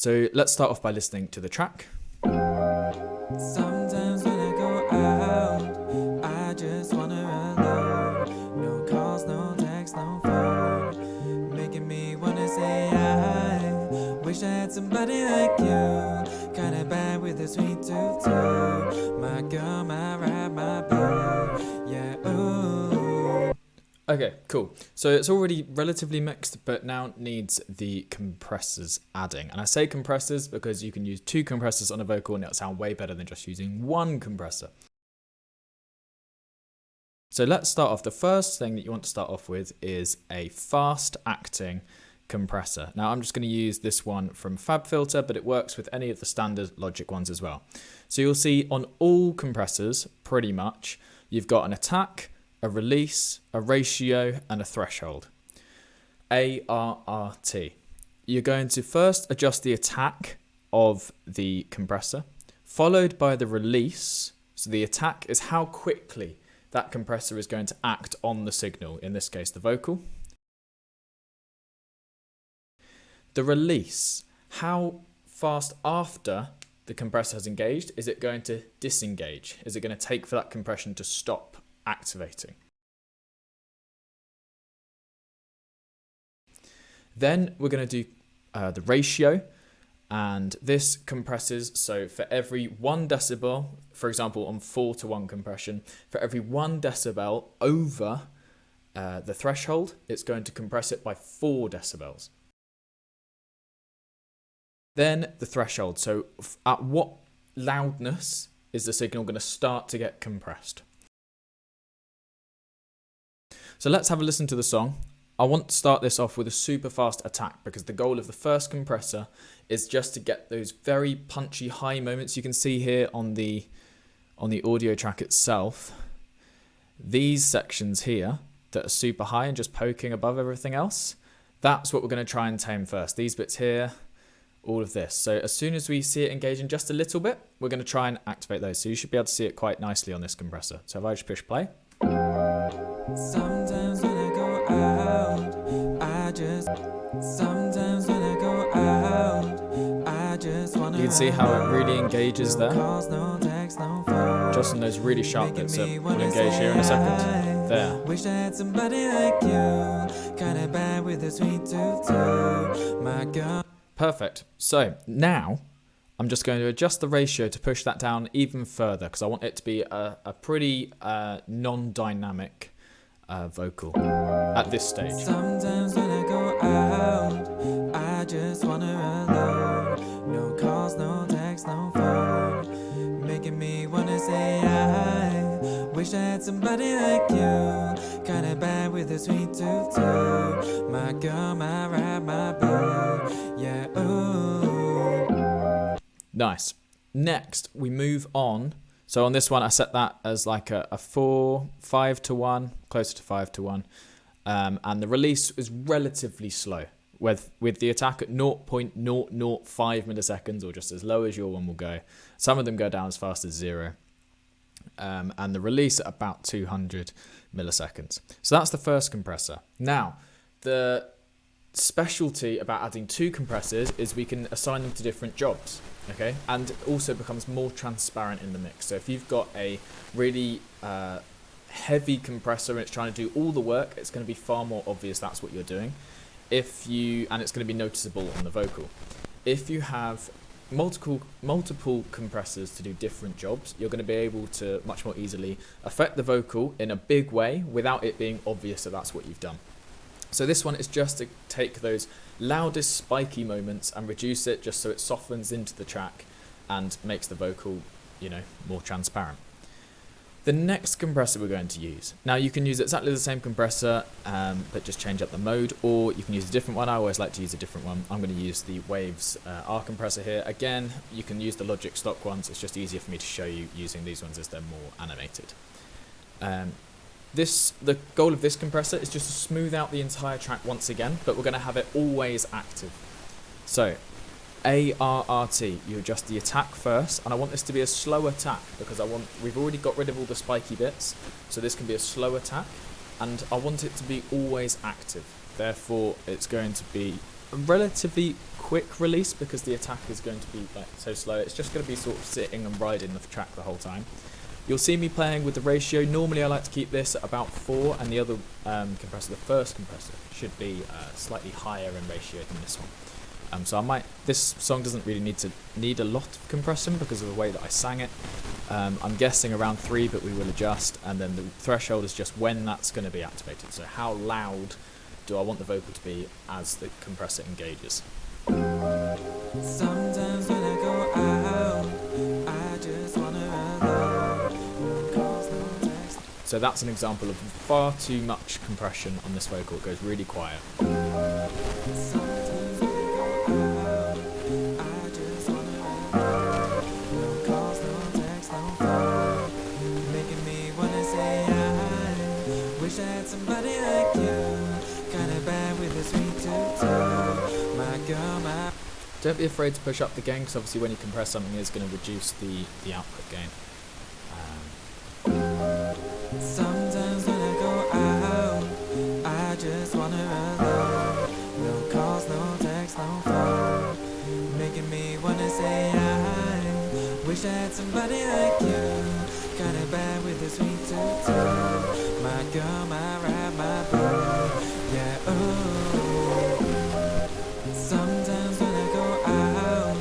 So let's start off by listening to the track. Sometimes when I go out, I just wanna alone. No calls, no text, no phone. Making me wanna say I wish I had somebody like you. Kinda bad with a sweet tooth too. My girl, my ride, my boo. Yeah, ooh. Okay, cool. So it's already relatively mixed, but now needs the compressors adding. And I say compressors because you can use 2 compressors on a vocal and it'll sound way better than just using 1 compressor. So let's start off. The first thing that you want to start off with is a fast acting compressor. Now I'm just going to use this one from FabFilter, but it works with any of the standard Logic ones as well. So you'll see on all compressors, pretty much, you've got an attack, a release, a ratio, and a threshold. ARRT. You're going to first adjust the attack of the compressor, followed by the release. So the attack is how quickly that compressor is going to act on the signal, in this case the vocal. The release, how fast after the compressor has engaged is it going to disengage? Is it going to take for that compression to stop activating? Then we're going to do the ratio, and this compresses, so for every 1 decibel, for example on 4:1 compression, for every 1 decibel over the threshold, it's going to compress it by 4 decibels. Then the threshold, so at what loudness is the signal going to start to get compressed? So let's have a listen to the song. I want to start this off with a super fast attack because the goal of the first compressor is just to get those very punchy high moments. You can see here on the audio track itself, these sections here that are super high and just poking above everything else, that's what we're going to try and tame first. These bits here, all of this. So as soon as we see it engaging just a little bit, we're going to try and activate those. So you should be able to see it quite nicely on this compressor. So if I just push play. Sometimes when I go out, sometimes when I go out, I just wanna. You can see how it really engages there. No text, no phone. Just on those really sharp bits that will engage here in a second. There. Wish I had somebody like you. Kinda bad with a sweet tooth too. My girl. Perfect. So now I'm just going to adjust the ratio to push that down even further because I want it to be a pretty non-dynamic vocal at this stage. Sometimes when I go out, I just wanna alone. No calls, no text, no phone. Making me wanna say I wish I had somebody like you. Kinda bad with a sweet tooth too. My girl, my ride, my boo. Yeah, ooh. Nice. Next, we move on. So on this one, I set that as like a 5:1, closer to 5:1. And the release is relatively slow with the attack at 0.005 milliseconds, or just as low as your one will go. Some of them go down as fast as 0. And the release at about 200 milliseconds. So that's the first compressor. Now, the specialty about adding 2 compressors is we can assign them to different jobs, okay, and it also becomes more transparent in the mix. So if you've got a really heavy compressor and it's trying to do all the work, it's going to be far more obvious that's what you're doing. And it's going to be noticeable on the vocal. If you have multiple compressors to do different jobs, you're going to be able to much more easily affect the vocal in a big way without it being obvious that that's what you've done. So this one is just to take those loudest spiky moments and reduce it just so it softens into the track and makes the vocal, more transparent. The next compressor we're going to use. Now you can use exactly the same compressor, but just change up the mode, or you can use a different one. I always like to use a different one. I'm going to use the Waves R compressor here. Again, you can use the Logic stock ones. It's just easier for me to show you using these ones as they're more animated. The goal of this compressor is just to smooth out the entire track once again, but we're going to have it always active. So ARRT, you adjust the attack first, and I want this to be a slow attack because we've already got rid of all the spiky bits, so this can be a slow attack, and I want it to be always active. Therefore, it's going to be a relatively quick release because the attack is going to be like so slow. It's just going to be sort of sitting and riding the track the whole time. You'll see me playing with the ratio. Normally I like to keep this at about 4, and the other compressor, the first compressor, should be slightly higher in ratio than this one. So this song doesn't really need a lot of compression because of the way that I sang it. I'm guessing around 3, but we will adjust, and then the threshold is just when that's going to be activated. So how loud do I want the vocal to be as the compressor engages? Sometimes when I go out, I just wanna alone. No calls, no text. So that's an example of far too much compression on this vocal. It goes really quiet. Sometimes when I go out, I just wanna alone. No calls, no text, no phone. Making me wanna say I wish I had somebody like you. Kinda bad with a sweet tutu. My girl, my... Don't be afraid to push up the gain, because obviously when you compress something, it's going to reduce the output gain. Sometimes when I go out, I just wanna alone. No calls, no text, no phone. Making me wanna say I wish I had somebody like you. Kinda bad with a sweet tutu. My girl, my ride, my boo. Yeah, ooh. Sometimes when I go out,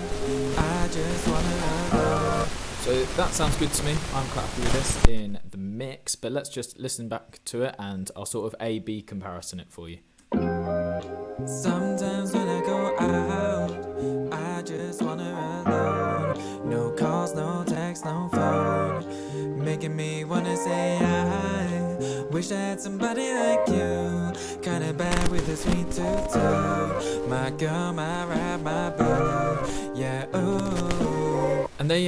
I just wanna alone. So that sounds good to me. I'm quite happy with this in the mix, but let's just listen back to it and I'll sort of A-B comparison it for you. Sometimes when I go out, I just wanna alone. No calls, no text, no phone. Making me wanna say I wish I had somebody like you. Kinda bad with a sweet tutu. My girl, my ride, my boo. Yeah, ooh. And there you